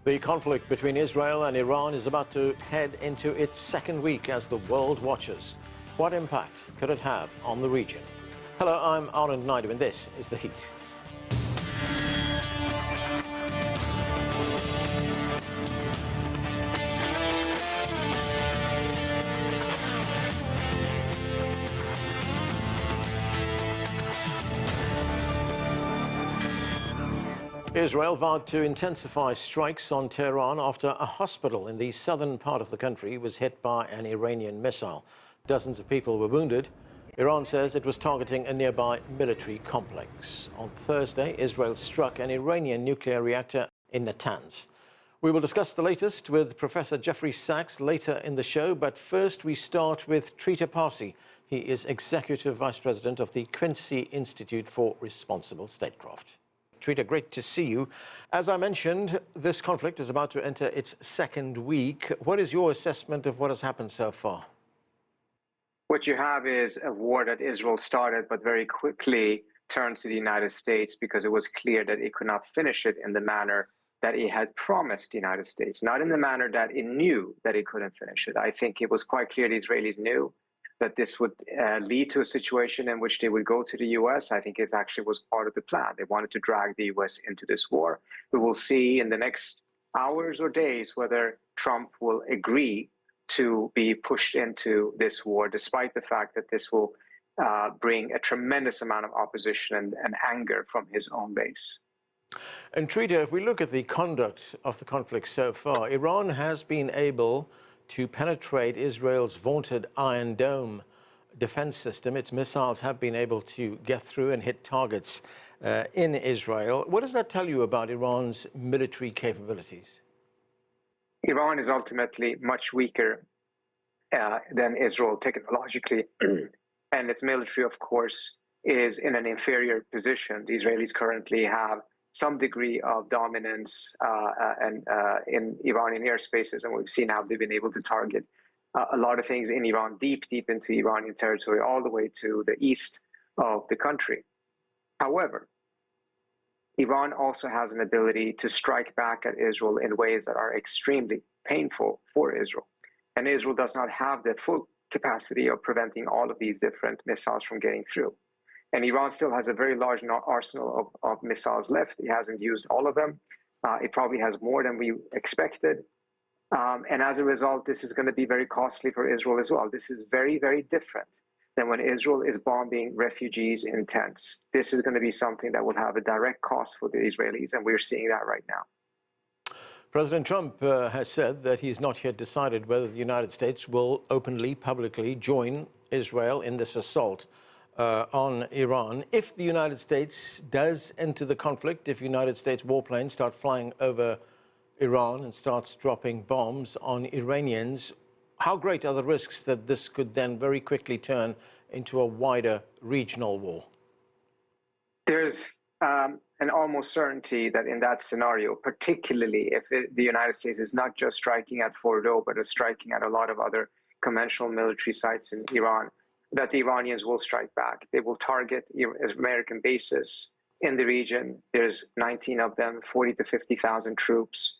The conflict between Israel and Iran is about to head into its second week as the world watches. What impact could it have on the region? Hello, I'm Anand Naidu, and this is The Heat. Israel vowed to intensify strikes on Tehran after a hospital in the southern part of the country was hit by an Iranian missile. Dozens of people were wounded. Iran says it was targeting a nearby military complex. On Thursday, Israel struck an Iranian nuclear reactor in Natanz. We will discuss the latest with Professor Jeffrey Sax later in the show, but first we start with Treata Pari. He is Executive Vice President of the Quincy Institute for Responsible Statecraft. Treata, great to see you. As I mentioned, this conflict is about to enter its second week. What is your assessment of what has happened so far? What you have is a war that Israel started, but very quickly turned to the United States because it was clear that it could not finish it in the manner that it had promised the United States, not in the manner that it knew that it couldn't finish it. I think it was quite clear the Israelis knew that this would lead to a situation in which they would go to the U.S. I think it actually was part of the plan. They wanted to drag the U.S. into this war. We will see in the next hours or days whether Trump will agree to be pushed into this war, despite the fact that this will bring a tremendous amount of opposition and anger from his own base. And Trita, if we look at the conduct of the conflict so far, Iran has been able to penetrate Israel's vaunted Iron Dome defense system. Its missiles have been able to get through and hit targets in Israel. What does that tell you about Iran's military capabilities? Iran is ultimately much weaker than Israel technologically, and its military, of course, is in an inferior position. The Israelis currently have some degree of dominance in Iranian airspaces, and we've seen how they've been able to target a lot of things in Iran, deep into Iranian territory, all the way to the east of the country. However, Iran also has an ability to strike back at Israel in ways that are extremely painful for Israel. And Israel does not have the full capacity of preventing all of these different missiles from getting through. And Iran still has a very large arsenal of missiles left. It hasn't used all of them. It probably has more than we expected. And as a result, this is going to be very costly for Israel as well. This is very, very different than when Israel is bombing refugees in tents. This is going to be something that will have a direct cost for the Israelis, and we're seeing that right now. President Trump has said that he's not yet decided whether the United States will openly, publicly join Israel in this assault on Iran. If the United States does enter the conflict, if United States warplanes start flying over Iran and starts dropping bombs on Iranians, how great are the risks that this could then very quickly turn into a wider regional war? There's an almost certainty that in that scenario, particularly if the United States is not just striking at Fordo, but is striking at a lot of other conventional military sites in Iran, that the Iranians will strike back. They will target American bases in the region. There's 19 of them, 40 to 50,000 troops.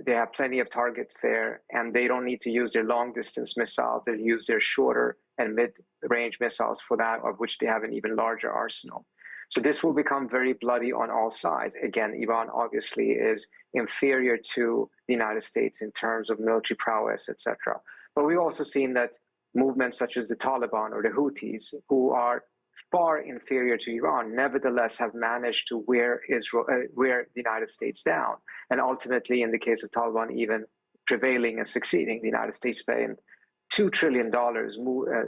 They have plenty of targets there, and they don't need to use their long-distance missiles. They use their shorter and mid-range missiles for that, of which they have an even larger arsenal. So this will become very bloody on all sides. Again, Iran obviously is inferior to the United States in terms of military prowess, etc. But we've also seen that movements such as the Taliban or the Houthis, who are far inferior to Iran, nevertheless have managed to wear the United States down. And ultimately, in the case of Taliban, even prevailing and succeeding, the United States spent $2 trillion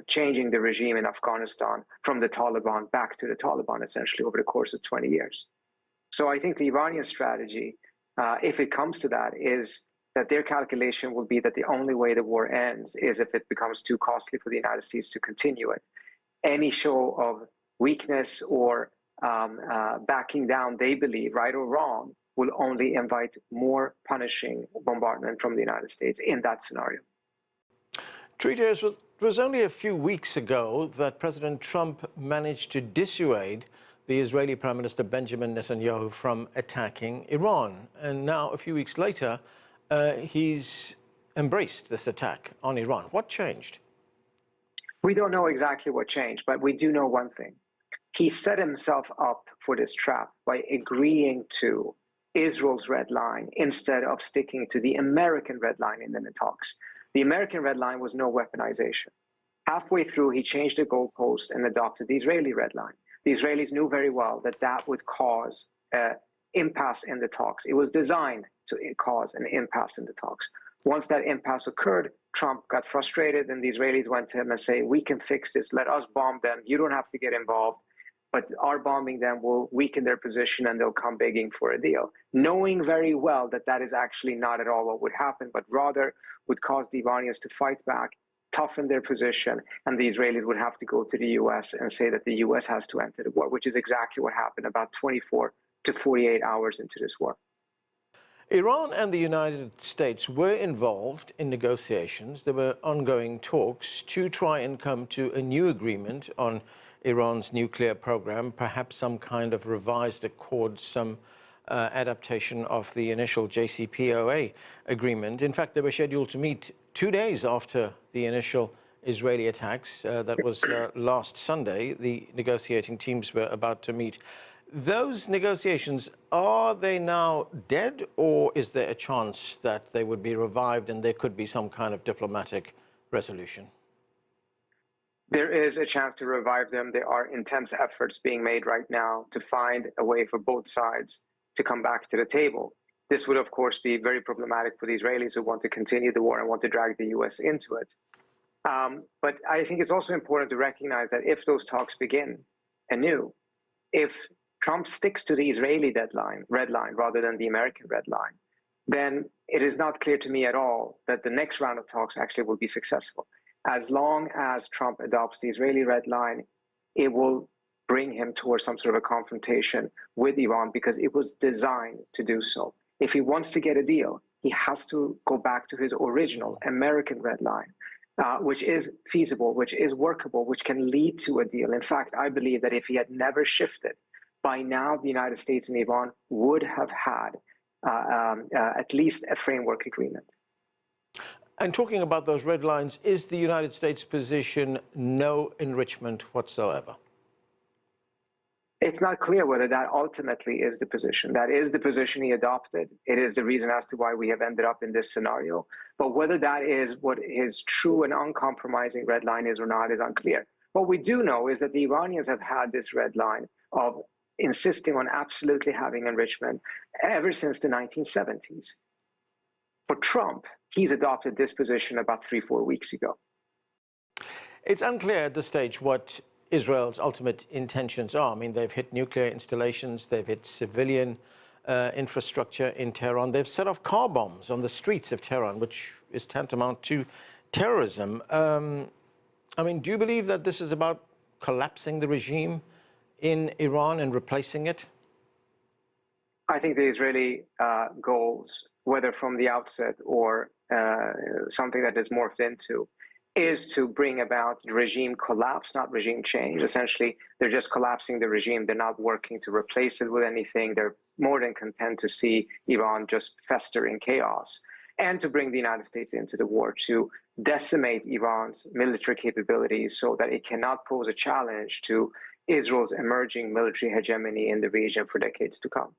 changing the regime in Afghanistan from the Taliban back to the Taliban, essentially, over the course of 20 years. So I think the Iranian strategy, if it comes to that, is that their calculation will be that the only way the war ends is if it becomes too costly for the United States to continue it. Any show of weakness or backing down, they believe, right or wrong, will only invite more punishing bombardment from the United States in that scenario. Treata, it was only a few weeks ago that President Trump managed to dissuade the Israeli Prime Minister Benjamin Netanyahu from attacking Iran. And now, a few weeks later, he's embraced this attack on Iran. What changed? We don't know exactly what changed, but we do know one thing. He set himself up for this trap by agreeing to Israel's red line instead of sticking to the American red line in the talks. The American red line was no weaponization. Halfway through, he changed the goalpost and adopted the Israeli red line. The Israelis knew very well that that would cause an impasse in the talks. It was designed to cause an impasse in the talks. Once that impasse occurred, Trump got frustrated, and the Israelis went to him and say, "We can fix this. Let us bomb them. You don't have to get involved. But our bombing them will weaken their position, and they'll come begging for a deal," knowing very well that that is actually not at all what would happen, but rather would cause the Iranians to fight back, toughen their position, and the Israelis would have to go to the U.S. and say that the U.S. has to enter the war, which is exactly what happened about 24 to 48 hours into this war. Iran and the United States were involved in negotiations. There were ongoing talks to try and come to a new agreement on Iran's nuclear program, perhaps some kind of revised accord, some adaptation of the initial JCPOA agreement. In fact, they were scheduled to meet 2 days after the initial Israeli attacks. That was last Sunday. The negotiating teams were about to meet. Those negotiations, are they now dead, or is there a chance that they would be revived and there could be some kind of diplomatic resolution? There is a chance to revive them. There are intense efforts being made right now to find a way for both sides to come back to the table. This would, of course, be very problematic for the Israelis who want to continue the war and want to drag the U.S. into it. But I think it's also important to recognize that if those talks begin anew, if Trump sticks to the Israeli red line, rather than the American red line, then it is not clear to me at all that the next round of talks actually will be successful. As long as Trump adopts the Israeli red line, it will bring him towards some sort of a confrontation with Iran because it was designed to do so. If he wants to get a deal, he has to go back to his original American red line, which is feasible, which is workable, which can lead to a deal. In fact, I believe that if he had never shifted, by now the United States and Iran would have had at least a framework agreement. And talking about those red lines, is the United States position no enrichment whatsoever? It's not clear whether that ultimately is the position. That is the position he adopted. It is the reason as to why we have ended up in this scenario. But whether that is what his true and uncompromising red line is or not is unclear. What we do know is that the Iranians have had this red line of insisting on absolutely having enrichment ever since the 1970s. For Trump, he's adopted this position about 3-4 weeks ago. It's unclear at this stage what Israel's ultimate intentions are. I mean, they've hit nuclear installations, they've hit civilian infrastructure in Tehran. They've set off car bombs on the streets of Tehran, which is tantamount to terrorism. I mean, do you believe that this is about collapsing the regime in Iran and replacing it? I think the Israeli goals, whether from the outset or something that is morphed into, is to bring about regime collapse, not regime change. Essentially, they're just collapsing the regime. They're not working to replace it with anything. They're more than content to see Iran just fester in chaos, and to bring the United States into the war, to decimate Iran's military capabilities so that it cannot pose a challenge to Israel's emerging military hegemony in the region for decades to come.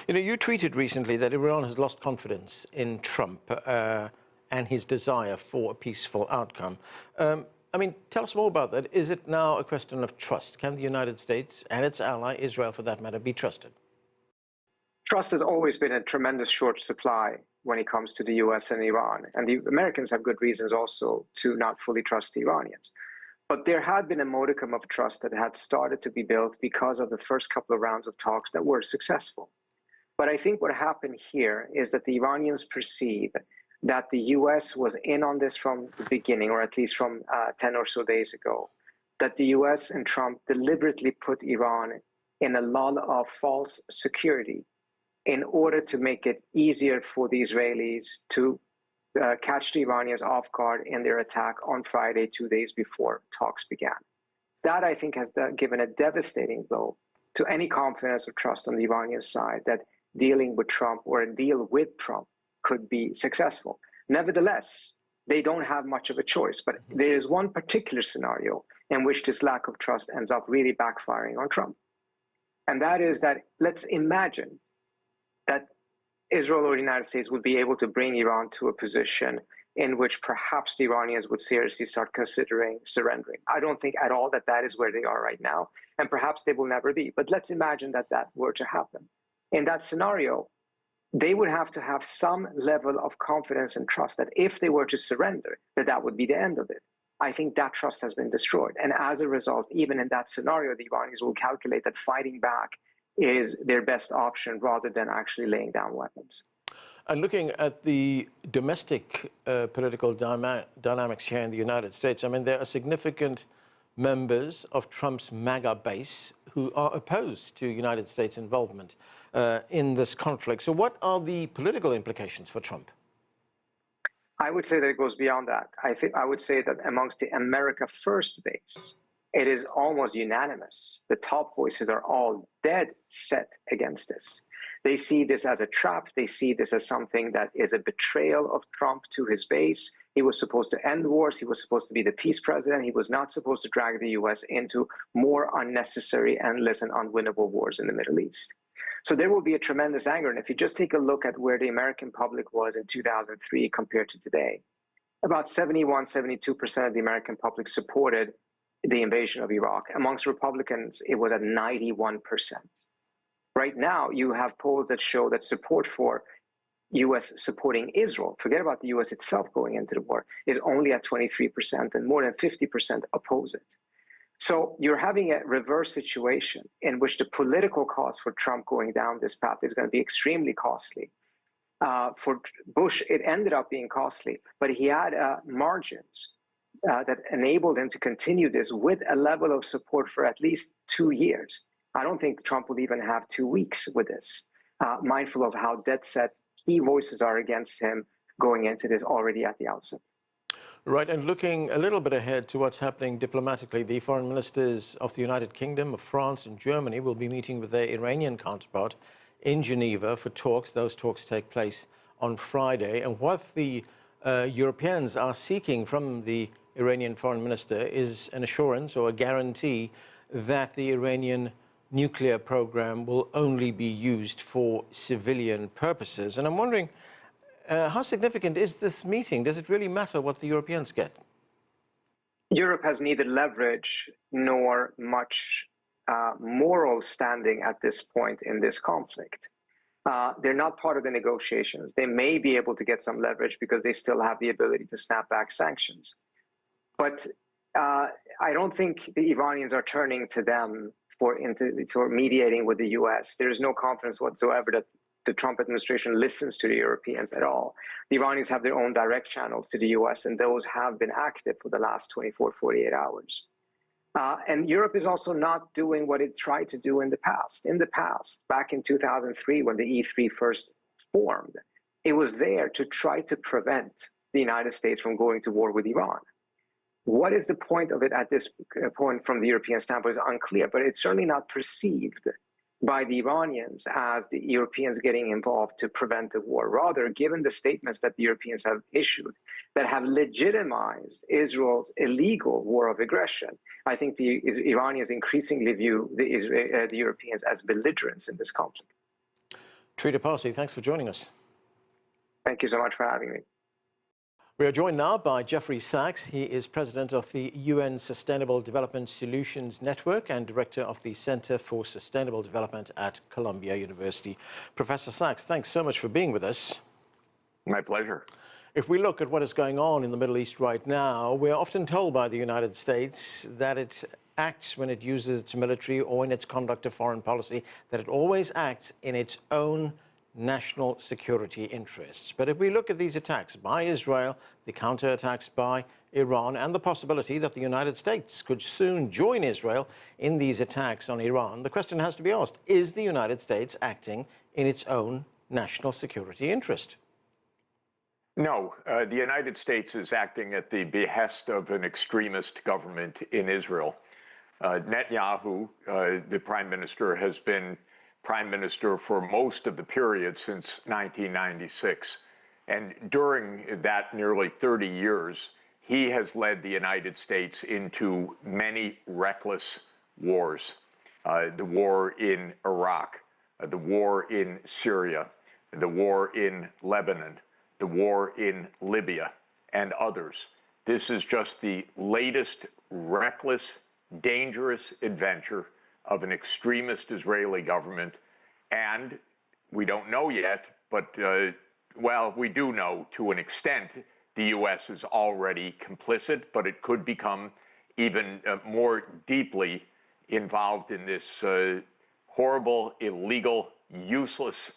You know, you tweeted recently that Iran has lost confidence in Trump and his desire for a peaceful outcome. I mean, tell us more about that. Is it now a question of trust? Can the United States and its ally, Israel for that matter, be trusted? Trust has always been a tremendous short supply when it comes to the US and Iran. And the Americans have good reasons also to not fully trust the Iranians. But there had been a modicum of trust that had started to be built because of the first couple of rounds of talks that were successful. But I think what happened here is that the Iranians perceive that the US was in on this from the beginning, or at least from 10 or so days ago, that the US and Trump deliberately put Iran in a lull of false security in order to make it easier for the Israelis to catch the Iranians off guard in their attack on Friday, 2 days before talks began. That, I think, has given a devastating blow to any confidence or trust on the Iranian side that dealing with Trump or a deal with Trump could be successful. Nevertheless, they don't have much of a choice. But there is one particular scenario in which this lack of trust ends up really backfiring on Trump. And that is that let's imagine that Israel or the United States would be able to bring Iran to a position in which perhaps the Iranians would seriously start considering surrendering. I don't think at all that that is where they are right now, and perhaps they will never be. But let's imagine that that were to happen. In that scenario, they would have to have some level of confidence and trust that if they were to surrender, that that would be the end of it. I think that trust has been destroyed. And as a result, even in that scenario, the Iranians will calculate that fighting back is their best option rather than actually laying down weapons. And looking at the domestic political dynamics here in the United States, I mean, there are significant members of Trump's MAGA base who are opposed to United States involvement in this conflict. So what are the political implications for Trump? I would say that it goes beyond that. I would say that amongst the America First base, it is almost unanimous. The top voices are all dead set against this. They see this as a trap. They see this as something that is a betrayal of Trump to his base. He was supposed to end wars. He was supposed to be the peace president. He was not supposed to drag the U.S. into more unnecessary, endless, and unwinnable wars in the Middle East. So there will be a tremendous anger. And if you just take a look at where the American public was in 2003 compared to today, about 72% of the American public supported the invasion of Iraq. Amongst Republicans, it was at 91%. Right now, you have polls that show that support for U.S. supporting Israel, forget about the U.S. itself going into the war, is only at 23%, and more than 50% oppose it. So you're having a reverse situation in which the political cost for Trump going down this path is going to be extremely costly. For Bush, it ended up being costly, but he had margins that enabled him to continue this with a level of support for at least 2 years. I don't think Trump will even have 2 weeks with this, mindful of how dead set key voices are against him going into this already at the outset. Right, and looking a little bit ahead to what's happening diplomatically, the foreign ministers of the United Kingdom, of France and Germany will be meeting with their Iranian counterpart in Geneva for talks. Those talks take place on Friday. And what the Europeans are seeking from the Iranian foreign minister is an assurance or a guarantee that the Iranian nuclear program will only be used for civilian purposes. And I'm wondering, how significant is this meeting? Does it really matter what the Europeans get? Europe has neither leverage nor much moral standing at this point in this conflict. They're not part of the negotiations. They may be able to get some leverage because they still have the ability to snap back sanctions. But I don't think the Iranians are turning to them for mediating with the U.S. There is no confidence whatsoever that the Trump administration listens to the Europeans at all. The Iranians have their own direct channels to the U.S., and those have been active for the last 24, 48 hours. And Europe is also not doing what it tried to do in the past. In the past, back in 2003, when the E3 first formed, it was there to try to prevent the United States from going to war with Iran. What is the point of it at this point from the European standpoint is unclear, but it's certainly not perceived by the Iranians as the Europeans getting involved to prevent the war. Rather, given the statements that the Europeans have issued that have legitimized Israel's illegal war of aggression, I think the Iranians increasingly view the Europeans as belligerents in this conflict. Treata Pari, thanks for joining us. Thank you so much for having me. We are joined now by Jeffrey Sax. He is president of the UN Sustainable Development Solutions Network and director of the Center for Sustainable Development at Columbia University. Professor Sax, thanks so much for being with us. My pleasure. If we look at what is going on in the Middle East right now, we're often told by the United States that it acts when it uses its military or in its conduct of foreign policy, that it always acts in its own national security interests. But if we look at these attacks by Israel, the counterattacks by Iran, and the possibility that the United States could soon join Israel in these attacks on Iran, the question has to be asked, is the United States acting in its own national security interest? No, the United States is acting at the behest of an extremist government in Israel. Netanyahu, the prime minister, has been prime minister for most of the period since 1996. And during that nearly 30 years, he has led the United States into many reckless wars. The war in Iraq, the war in Syria, the war in Lebanon, the war in Libya, and others. This is just the latest reckless, dangerous adventure of an extremist Israeli government. And we don't know yet, but, well, we do know to an extent the U.S. is already complicit, but it could become even more deeply involved in this horrible, illegal, useless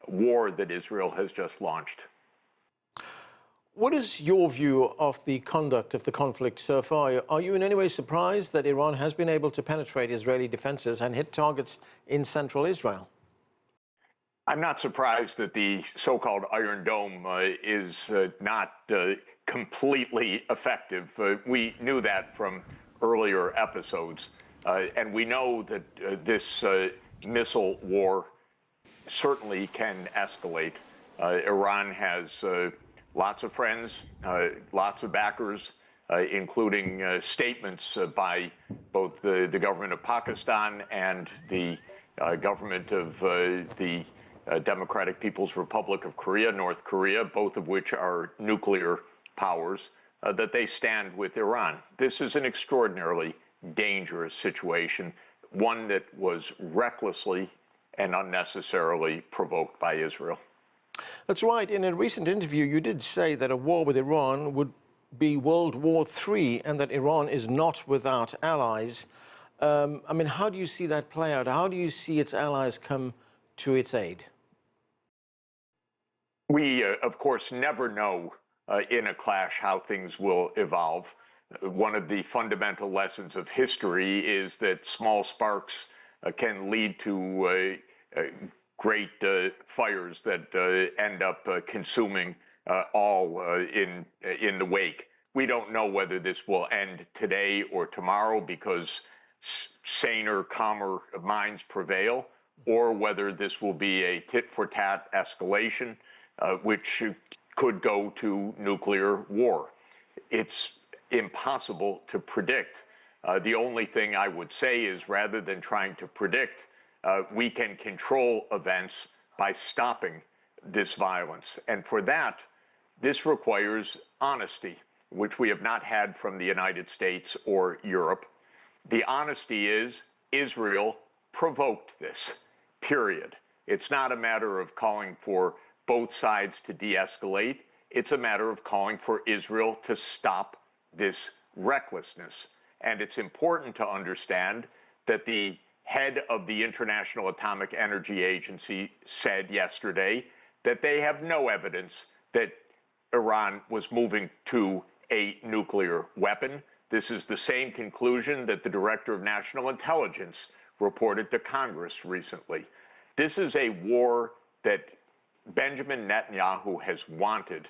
war that Israel has just launched. What is your view of the conduct of the conflict so far? Are you in any way surprised that Iran has been able to penetrate Israeli defenses and hit targets in central Israel? I'm not surprised that the so-called Iron Dome is not completely effective. We knew that from earlier episodes. And we know that this missile war certainly can escalate. Iran has lots of friends, lots of backers, including statements by both the government of Pakistan and the government of the Democratic People's Republic of Korea, North Korea, both of which are nuclear powers, that they stand with Iran. This is an extraordinarily dangerous situation, one that was recklessly and unnecessarily provoked by Israel. That's right. In a recent interview, you did say that a war with Iran would be World War III and that Iran is not without allies. I mean, how do you see that play out? How do you see its allies come to its aid? We, of course, never know in a clash how things will evolve. One of the fundamental lessons of history is that small sparks can lead to great fires that end up consuming all in the wake. We don't know whether this will end today or tomorrow because saner, calmer minds prevail, or whether this will be a tit-for-tat escalation, which could go to nuclear war. It's impossible to predict. The only thing I would say is, rather than trying to predict, we can control events by stopping this violence. And for that, this requires honesty, which we have not had from the United States or Europe. The honesty is Israel provoked this, period. It's not a matter of calling for both sides to de-escalate. It's a matter of calling for Israel to stop this recklessness. And it's important to understand that the head of the International Atomic Energy Agency said yesterday that they have no evidence that Iran was moving to a nuclear weapon. This is the same conclusion that the Director of National Intelligence reported to Congress recently. This is a war that Benjamin Netanyahu has wanted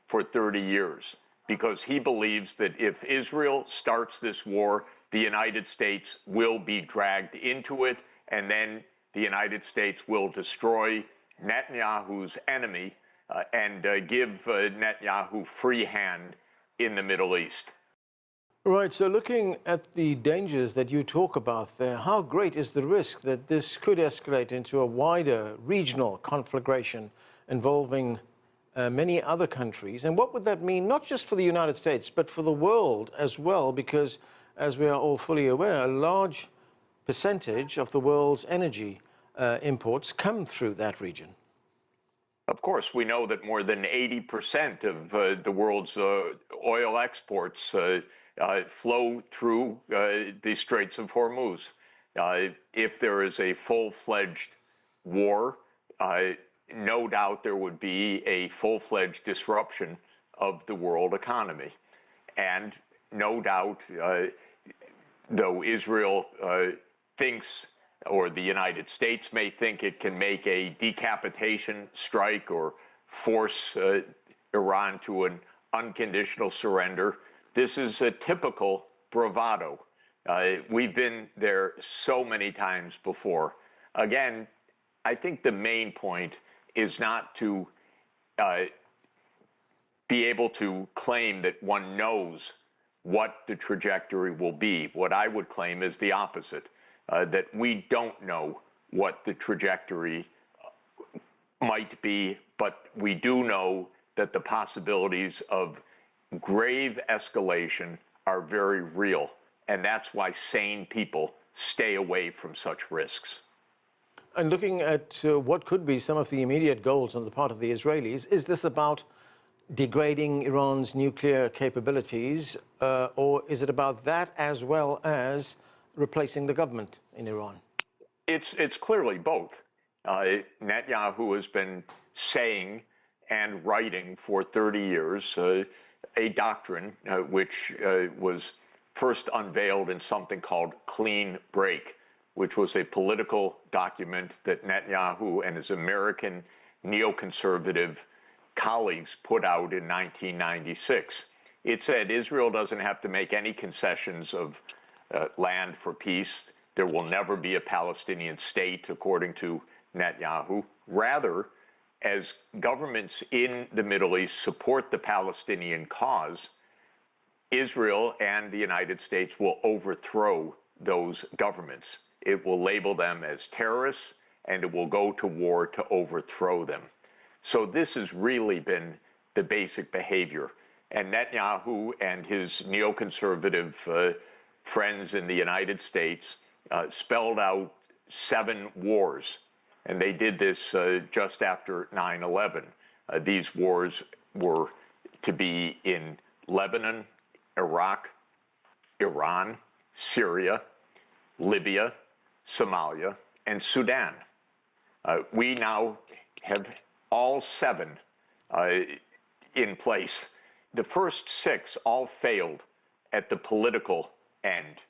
for 30 years because he believes that if Israel starts this war, the United States will be dragged into it, and then the United States will destroy Netanyahu's enemy and give Netanyahu free hand in the Middle East. Right, so looking at the dangers that you talk about there, how great is the risk that this could escalate into a wider regional conflagration involving many other countries? And what would that mean, not just for the United States, but for the world as well? Because, as we are all fully aware, a large percentage of the world's energy imports come through that region. Of course, we know that more than 80% of the world's oil exports flow through the Straits of Hormuz. If there is a full-fledged war, no doubt there would be a full-fledged disruption of the world economy. And no doubt, though Israel thinks, or the United States may think it can make a decapitation strike or force Iran to an unconditional surrender, this is a typical bravado. We've been there so many times before. Again, I think the main point is not to be able to claim that one knows what the trajectory will be. What I would claim is the opposite, that we don't know what the trajectory might be, but we do know that the possibilities of grave escalation are very real. And that's why sane people stay away from such risks. And looking at what could be some of the immediate goals on the part of the Israelis, is this about degrading Iran's nuclear capabilities, or is it about that as well as replacing the government in Iran? It's clearly both. Netanyahu has been saying and writing for 30 years a doctrine which was first unveiled in something called Clean Break, which was a political document that Netanyahu and his American neoconservative colleagues put out in 1996. It said Israel doesn't have to make any concessions of land for peace. There will never be a Palestinian state, according to Netanyahu. Rather, as governments in the Middle East support the Palestinian cause, Israel and the United States will overthrow those governments. It will label them as terrorists, and it will go to war to overthrow them. So this has really been the basic behavior. And Netanyahu and his neoconservative friends in the United States spelled out 7 wars. And they did this just after 9/11. These wars were to be in Lebanon, Iraq, Iran, Syria, Libya, Somalia, and Sudan. We now have all 7 in place. The first 6 all failed at the political end.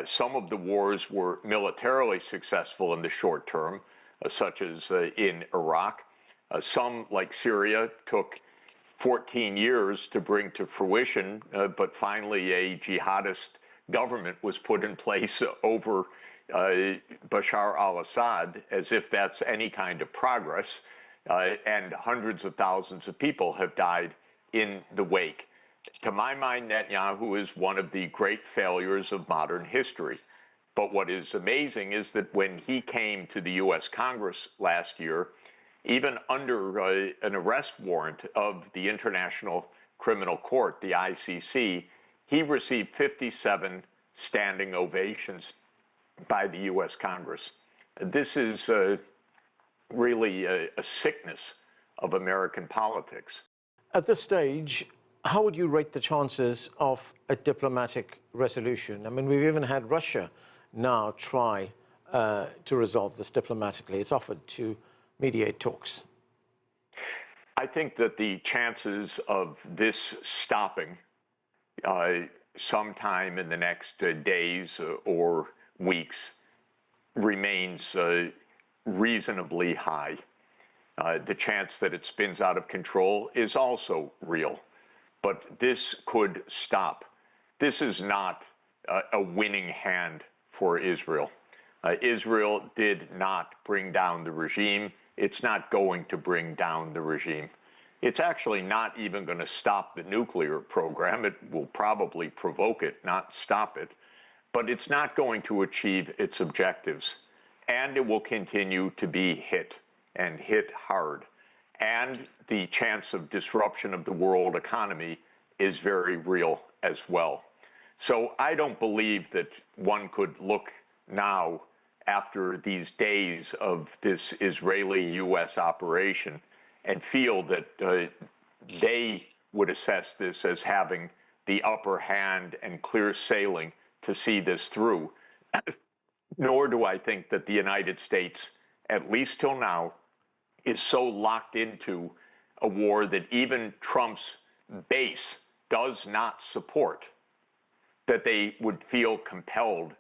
Some of the wars were militarily successful in the short term, such as in Iraq. Some, like Syria, took 14 years to bring to fruition, but finally a jihadist government was put in place over Bashar al-Assad, as if that's any kind of progress, and hundreds of thousands of people have died in the wake. To my mind, Netanyahu is one of the great failures of modern history. But what is amazing is that when he came to the U.S. Congress last year, even under an arrest warrant of the International Criminal Court, the ICC, he received 57 standing ovations by the U.S. Congress. This is really a sickness of American politics. At this stage, how would you rate the chances of a diplomatic resolution? I mean, we've even had Russia now try to resolve this diplomatically. It's offered to mediate talks. I think that the chances of this stopping sometime in the next days or weeks remains reasonably high. The chance that it spins out of control is also real. But this could stop. This is not a winning hand for Israel. Israel did not bring down the regime. It's not going to bring down the regime. It's actually not even going to stop the nuclear program. It will probably provoke it, not stop it. But it's not going to achieve its objectives. And it will continue to be hit, and hit hard. And the chance of disruption of the world economy is very real as well. So I don't believe that one could look now, after these days of this Israeli-U.S. operation, and feel that they would assess this as having the upper hand and clear sailing to see this through. Nor do I think that the United States, at least till now, is so locked into a war that even Trump's base does not support, that they would feel compelled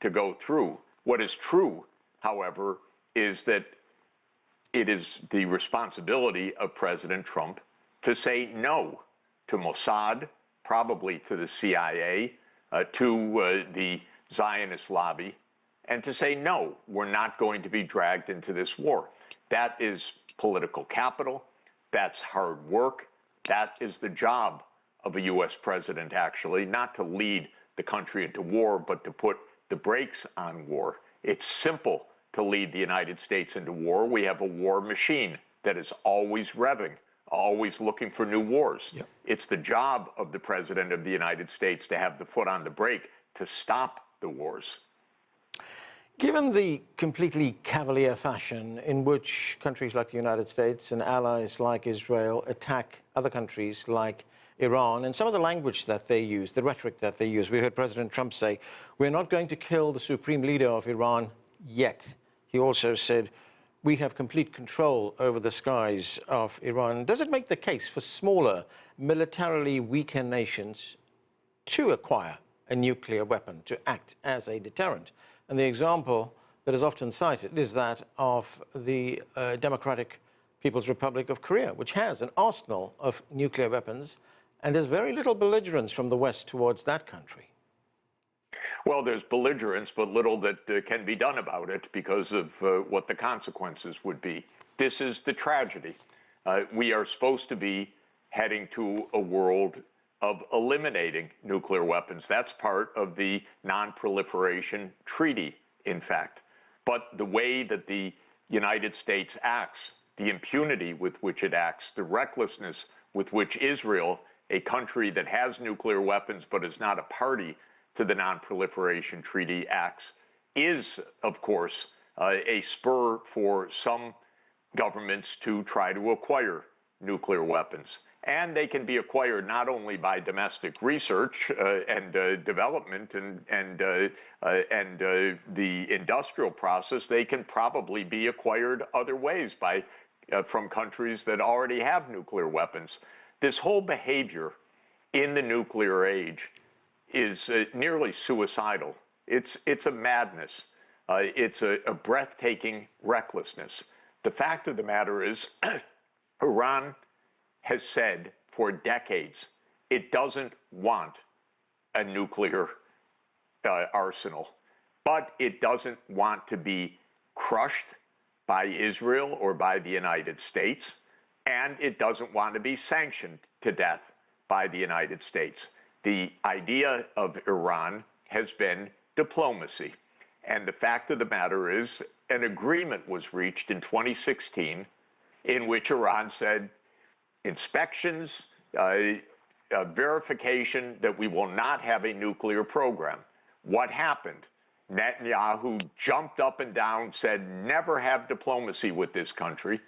to go through. What is true, however, is that it is the responsibility of President Trump to say no to Mossad, probably to the CIA, to the Zionist lobby and to say, no, we're not going to be dragged into this war. That is political capital. That's hard work. That is the job of a U.S. president, actually, not to lead the country into war, but to put the brakes on war. It's simple to lead the United States into war. We have a war machine that is always revving, always looking for new wars. Yep. It's the job of the President of the United States to have the foot on the brake to stop the wars. Given the completely cavalier fashion in which countries like the United States and allies like Israel attack other countries like Iran, and some of the language that they use, the rhetoric that they use, we heard President Trump say, we're not going to kill the supreme leader of Iran yet. He also said, we have complete control over the skies of Iran. Does it make the case for smaller, militarily weaker nations to acquire a nuclear weapon, to act as a deterrent? And the example that is often cited is that of the Democratic People's Republic of Korea, which has an arsenal of nuclear weapons, and there's very little belligerence from the West towards that country. Well, there's belligerence, but little that can be done about it because of what the consequences would be. This is the tragedy. We are supposed to be heading to a world of eliminating nuclear weapons. That's part of the non-proliferation treaty, in fact. But the way that the United States acts, the impunity with which it acts, the recklessness with which Israel, a country that has nuclear weapons but is not a party to the non-proliferation treaty, acts, is, of course, a spur for some governments to try to acquire nuclear weapons. And they can be acquired not only by domestic research and development and the industrial process, they can probably be acquired other ways by from countries that already have nuclear weapons. This whole behavior in the nuclear age is nearly suicidal. It's a madness. It's a breathtaking recklessness. The fact of the matter is, Iran has said for decades it doesn't want a nuclear arsenal, but it doesn't want to be crushed by Israel or by the United States, and it doesn't want to be sanctioned to death by the United States. The idea of Iran has been diplomacy, and the fact of the matter is an agreement was reached in 2016 in which Iran said, inspections, verification that we will not have a nuclear program. What happened? Netanyahu jumped up and down, said never have diplomacy with this country,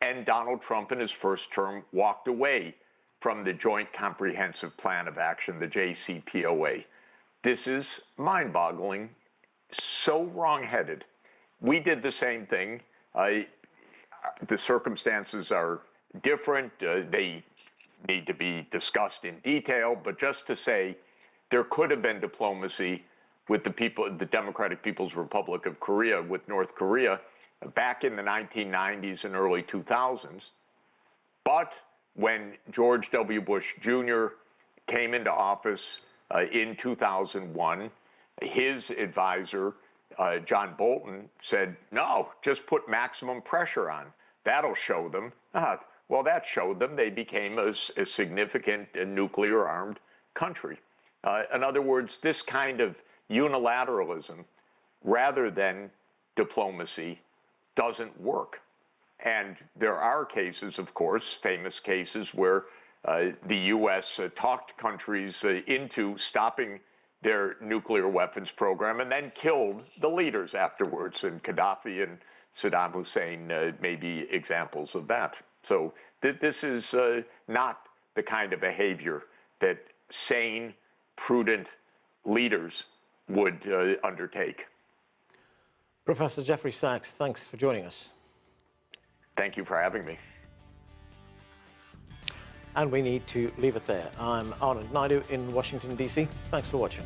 and Donald Trump in his first term walked away from the Joint Comprehensive Plan of Action, the JCPOA. This is mind-boggling, so wrong-headed. We did the same thing. The circumstances are different. They need to be discussed in detail, but just to say there could have been diplomacy with the people, the Democratic People's Republic of Korea, with North Korea, back in the 1990s and early 2000s. But when George W. Bush Jr. came into office in 2001, his advisor, John Bolton, said, no, just put maximum pressure on. That'll show them. Well, that showed them. They became a significant nuclear-armed country. In other words, this kind of unilateralism, rather than diplomacy, doesn't work. And there are cases, of course, famous cases where the U.S. Talked countries into stopping their nuclear weapons program and then killed the leaders afterwards. And Gaddafi and Saddam Hussein may be examples of that. So this is not the kind of behavior that sane, prudent leaders would undertake. Professor Jeffrey Sax, thanks for joining us. Thank you for having me. And we need to leave it there. I'm Arnold Naidu in Washington, D.C. Thanks for watching.